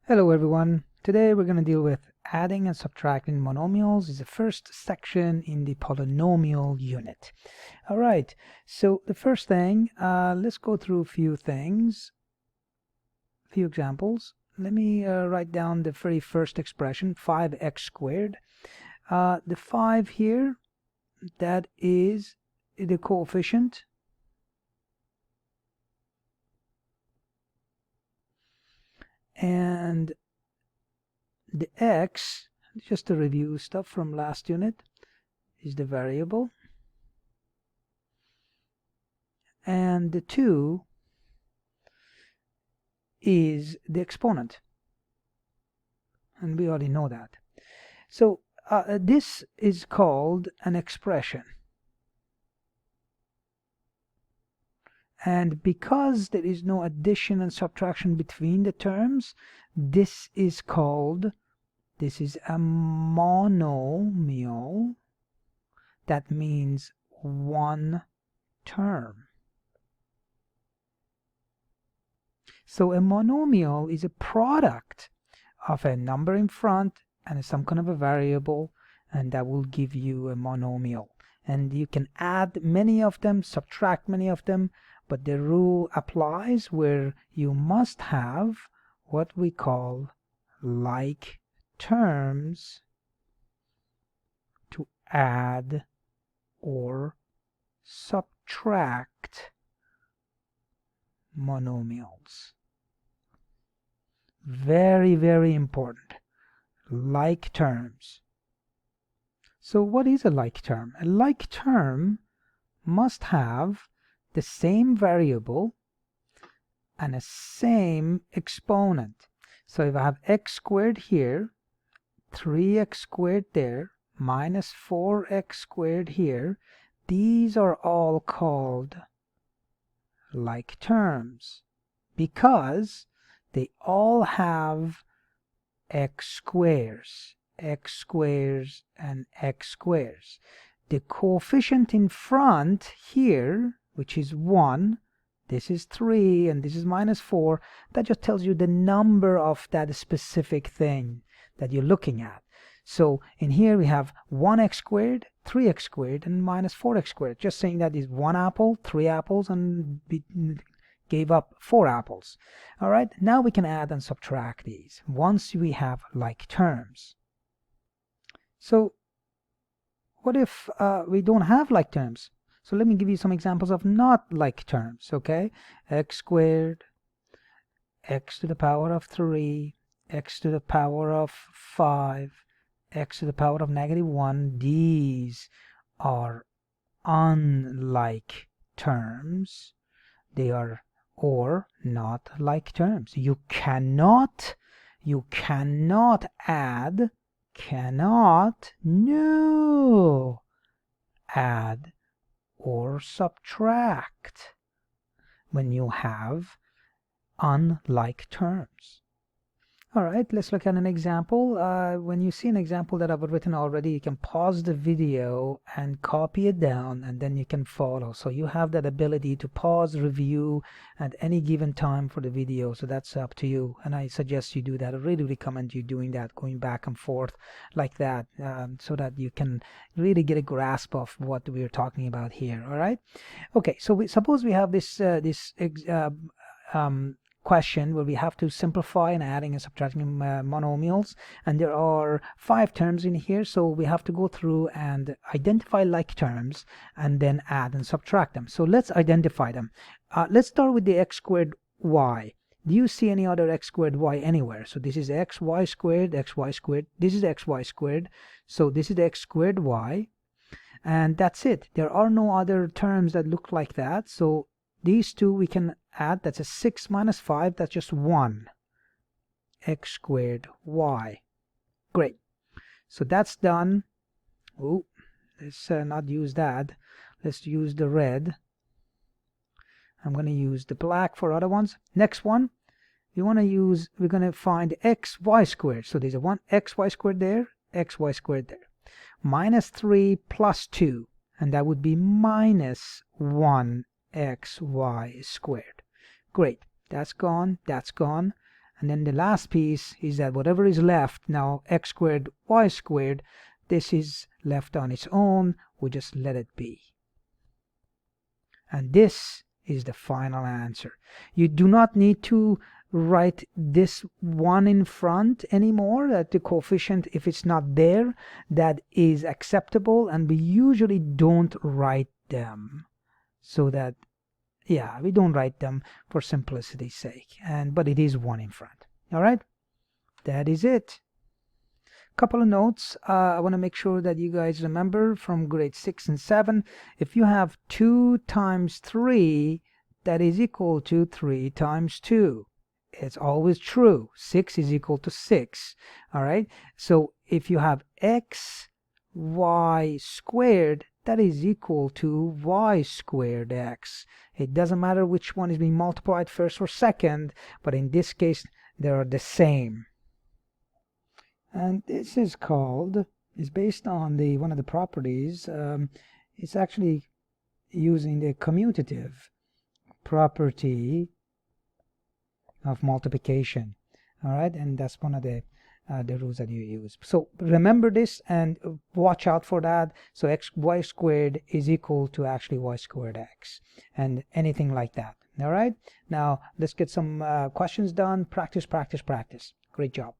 Hello everyone. Today we're going to deal with adding and subtracting monomials. Is the first section in the polynomial unit. Alright, so the first thing, let's go through a few things, a few examples. Let me write down the very first expression, 5x squared. The 5 here, that is the coefficient. And the x, just to review stuff from last unit, is the variable. And the 2 is the exponent. And we already know that. So this is called an expression. And because there is no addition and subtraction between the terms, this is a monomial. That means one term. So a monomial is a product of a number in front and some kind of a variable, and that will give you a monomial. And you can add many of them, subtract many of them, but the rule applies where you must have what we call like terms to add or subtract monomials. Very, very important. Like terms. So what is a like term? A like term must have the same variable and a same exponent. So if I have x squared here, 3x squared there, minus 4x squared here, these are all called like terms because they all have x squares, and x squares. The coefficient in front here, which is 1, this is 3, and this is minus 4, that just tells you the number of that specific thing that you're looking at. So in here we have 1x squared, 3x squared, and minus 4x squared. Just saying that is 1 apple, 3 apples, and we gave up 4 apples. All right, now we can add and subtract these once we have like terms. So what if we don't have like terms? So let me give you some examples of not like terms, okay? X squared, x to the power of 3, x to the power of 5, x to the power of -1. These are unlike terms. They are or not like terms. You cannot add, add or subtract when you have unlike terms. All right, let's look at an example. When you see an example that I've written already, you can pause the video and copy it down, and then you can follow. So you have that ability to pause, review at any given time for the video. So that's up to you, and I suggest you do that. I really recommend you doing that, going back and forth like that, so that you can really get a grasp of what we're talking about here. All right. Okay. So suppose we have this question where we have to simplify and adding and subtracting monomials, and there are 5 terms in here, so we have to go through and identify like terms and then add and subtract them. So let's identify them. Let's start with the x squared y. Do you see any other x squared y anywhere? So this is xy squared, xy squared, this is xy squared, so this is x squared y, and that's it. There are no other terms that look like that, so these two we can add. That's a 6 minus 5, that's just 1. X squared y. Great. So that's done. Oh, let's not use that. Let's use the red. I'm going to use the black for other ones. Next one, we're going to find xy squared. So there's a 1 xy squared there, xy squared there. Minus 3 plus 2, and that would be minus 1 xy squared. Great, that's gone, And then the last piece is that whatever is left, now x squared, y squared, this is left on its own. We just let it be. And this is the final answer. You do not need to write this one in front anymore, that the coefficient, if it's not there, that is acceptable, and we usually don't write them. So that, yeah, we don't write them for simplicity's sake, but it is one in front. All right, that is it. Couple of notes. I want to make sure that you guys remember from grade 6 and 7, if you have 2 times 3, that is equal to 3 times 2. It's always true. 6 is equal to 6. All right, so if you have x y squared, that is equal to y squared x. It doesn't matter which one is being multiplied first or second, but in this case they are the same. And this is based on one of the properties. It's actually using the commutative property of multiplication. All right, and that's one of the rules that you use. So remember this and watch out for that. So y squared is equal to actually y squared x, and anything like that. All right, now let's get some questions done. Practice, practice, practice. Great job.